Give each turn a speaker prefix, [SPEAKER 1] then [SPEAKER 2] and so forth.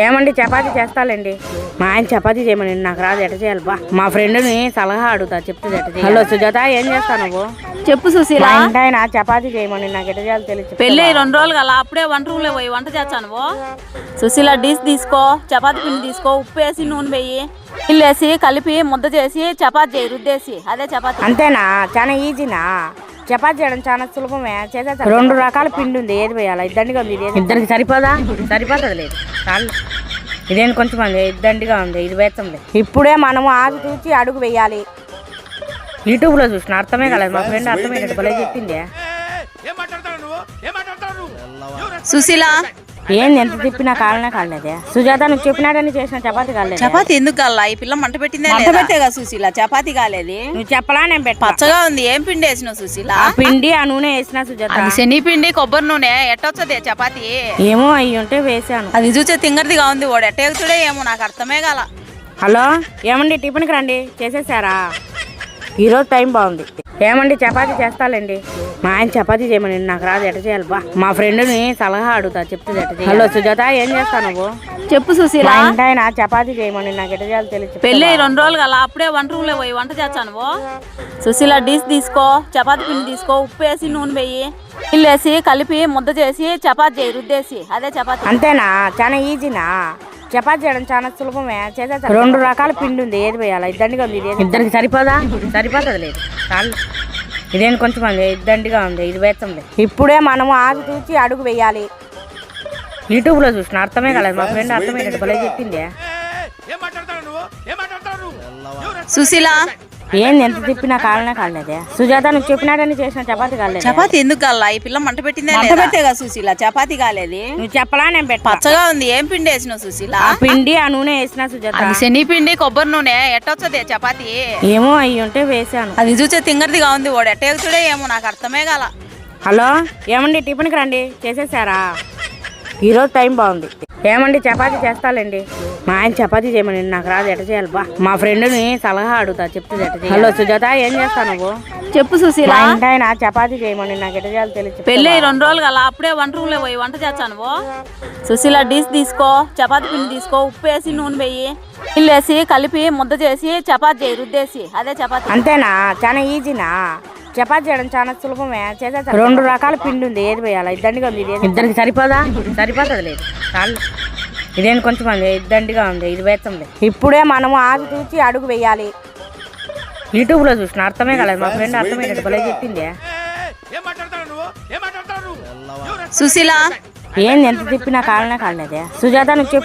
[SPEAKER 1] ఏమండి చపాతీ చేస్తాలండి. మా ఆయన చపాతీ చేయమని నాకు రాదు, ఎట చేయాలి బా. మా ఫ్రెండ్ని సలహా అడుగుతా, చెప్తుంది ఎట చేయాలి. హలో సుజాత, ఏం చేస్తావు నువ్వు?
[SPEAKER 2] చెప్పు సుశీల.
[SPEAKER 1] ఆయన చపాతీ చేయమని నాకు ఎట చేయాలి తెలియదు.
[SPEAKER 2] పెళ్ళి 2 రోజులు గల అప్పుడే వంట రూమ్ లో పోయి వంట చేస్తాను. సుశీల డిష్ తీసుకో, చపాతీ పిండి తీసుకో, ఉప్పు వేసి నూనె వేయి, నీళ్ళు వేసి కలిపి ముద్ద చేసి చపాతీ చేయి, రుద్దేసి అదే చపాతీ.
[SPEAKER 1] అంతేనా? చాలా ఈజీనా? చపాతీ చేయడం చాలా సులభమే, చేసేస్తా. 2 రకాల పిండి ఉంది, ఏది వేయాలా? ఇద్దండిగా ఉంది. ఇద్దరికి సరిపోదా? సరిపోతుంది లేదు చాలు. ఇదేం కొంచెం అంది, ఇద్దండిగా ఉంది, ఇది వేస్తాంలే. ఇప్పుడే మనము ఆగి తూచి అడుగు వేయాలి. యూట్యూబ్లో చూసిన అర్థమే కాలేదు, మా ఫ్రెండ్ అర్థమయ్యేటట్టు భలే చెప్పింది.
[SPEAKER 2] సుశీల
[SPEAKER 1] ఏంది ఎంత తిప్పినా కాలనే కాలేదే. సుజాత నువ్వు చెప్పినాడని చేసిన చపాతీ కాలేదు.
[SPEAKER 2] చపాతీ ఎందుకు కాలా? ఈ పిల్ల మంట పెట్టిందే. మంట పెట్టేగా సుశీల, చపాతీ కాలేదు.
[SPEAKER 1] నువ్వు చెప్పలా, నేను పెట్ట.
[SPEAKER 2] పచ్చగా ఉంది, ఏం పిండి వేసినావు సుశీల?
[SPEAKER 1] ఆ పిండి ఆ నూనె వేసిన సుజాత.
[SPEAKER 2] అది శనిపిండి కొబ్బరి నూనె ఎట్టొచ్చదే చపాతీ?
[SPEAKER 1] ఏమో అయ్యి ఉంటే వేసాను.
[SPEAKER 2] అది చూసే తింగర్దిగా ఉంది, వాడు ఎట్టేగుతుడే ఏమో నాకు అర్థమే కాల.
[SPEAKER 1] హలో ఏమండి, టిఫిన్కి రండి. చేసేసారా? ఈరోజు టైం బాగుంది. ఏమండి చపాతీ చేస్తాలండి. మా ఆయన చపాతీ చేయమని నాకు రాదు, ఎట చేయాలి బా. మా ఫ్రెండ్ని సలహా అడుగుతా, చెప్తుంది ఎట చేయాలి. హలో సుజాత, ఏం చేస్తావు నువ్వు?
[SPEAKER 2] చెప్పు సుశీల.
[SPEAKER 1] ఆయన చపాతీ చేయమని నాకు ఎట చేయాలి తెలియదు.
[SPEAKER 2] పెళ్ళి 2 రోజులు గల అప్పుడే వంట రూమ్ లో పోయి వంట చేస్తాను. సుశీల డిష్ తీసుకో, చపాతీ పిండి తీసుకో, ఉప్పు వేసి నూనె వేయి, నీళ్ళు వేసి కలిపి ముద్ద చేసి చపాతీ చేయి, రుద్దేసి అదే చపాతీ.
[SPEAKER 1] అంతేనా? చాలా ఈజీనా? చపాతీ చేయడం చాలా సులభమే, చేసేస్తా. 2 రకాల పిండి ఉంది, ఏది వేయాలా? ఇద్దండిగా ఉంది. ఇద్దరికి సరిపోదా? సరిపోతుంది లేదు చాలు. ఇదేం కొంచెం అంది, ఇద్దండిగా ఉంది, ఇది వేస్తాంలే. ఇప్పుడే మనము ఆగి తూచి అడుగు వేయాలి. యూట్యూబ్లో చూసిన అర్థమే కాలేదు, మా ఫ్రెండ్ అర్థమయ్యేటట్టు భలే చెప్పింది.
[SPEAKER 2] సుశీల
[SPEAKER 1] ఏంది ఎంత తిప్పినా కాలనే కాలేదే. సుజాత నువ్వు చెప్పినాడని చేసిన చపాతీ కాలేదు.
[SPEAKER 2] చపాతీ ఎందుకు కాలా? ఈ పిల్ల మంట పెట్టిందే. మంట పెట్టేగా సుశీల, చపాతీ కాలేదు.
[SPEAKER 1] నువ్వు చెప్పలా, నేను పెట్ట.
[SPEAKER 2] పచ్చగా ఉంది, ఏం పిండి వేసినావు సుశీల?
[SPEAKER 1] ఆ పిండి ఆ నూనె వేసిన సుజాత.
[SPEAKER 2] అది శనిపిండి కొబ్బరి నూనె ఎట్టొచ్చదే చపాతీ?
[SPEAKER 1] ఏమో అయ్యి ఉంటే వేసాను.
[SPEAKER 2] అది చూసే తింగర్దిగా ఉంది, వాడు ఎట్టేగుతుడే ఏమో నాకు అర్థమే కాల.
[SPEAKER 1] హలో ఏమండి, టిఫిన్కి రండి. చేసేసారా? ఈరోజు టైం బాగుంది. ఏమండి చపాతీ చేస్తాలండి. మా ఆయన చపాతీ చేయమని నాకు రాదు, ఎట చేయాలి బా. మా ఫ్రెండ్ని సలహా అడుగుతా, చెప్తుంది ఎట చేయాలి. హలో సుజాత, ఏం చేస్తావు నువ్వు?
[SPEAKER 2] చెప్పు సుశీల.
[SPEAKER 1] ఆయన చపాతీ చేయమని నాకు ఎట చేయాలి తెలియదు.
[SPEAKER 2] పెళ్ళి 2 రోజులు గల అప్పుడే వంట రూమ్ లో పోయి వంట చేస్తాను. సుశీల డిష్ తీసుకో, చపాతీ పిండి తీసుకో, ఉప్పు వేసి నూనె వేయి, నీళ్ళు వేసి కలిపి ముద్ద చేసి చపాతీ చేయి, రుద్దేసి అదే చపాతీ.
[SPEAKER 1] అంతేనా? చాలా ఈజీనా? చపాతీ చేయడం చాలా సులభమే, చేసేస్తా. 2 రకాల పిండి ఉంది, ఏది వేయాలా? ఇద్దండిగా ఉంది. ఇద్దరికి సరిపోదా? సరిపోతుంది లేదు చాలు. ఇదేం కొంచెం అంది, ఇద్దండిగా ఉంది, ఇది వేస్తాంలే. ఇప్పుడే మనము ఆగి తూచి అడుగు వేయాలి. యూట్యూబ్లో చూసిన అర్థమే కాలేదు, మా ఫ్రెండ్ అర్థమయ్యేటట్టు భలే చెప్పింది.
[SPEAKER 2] సుశీల
[SPEAKER 1] ఏంది ఎంత తిప్పినా కాలనే కాలేదే. సుజాత నువ్వు చెప్పిన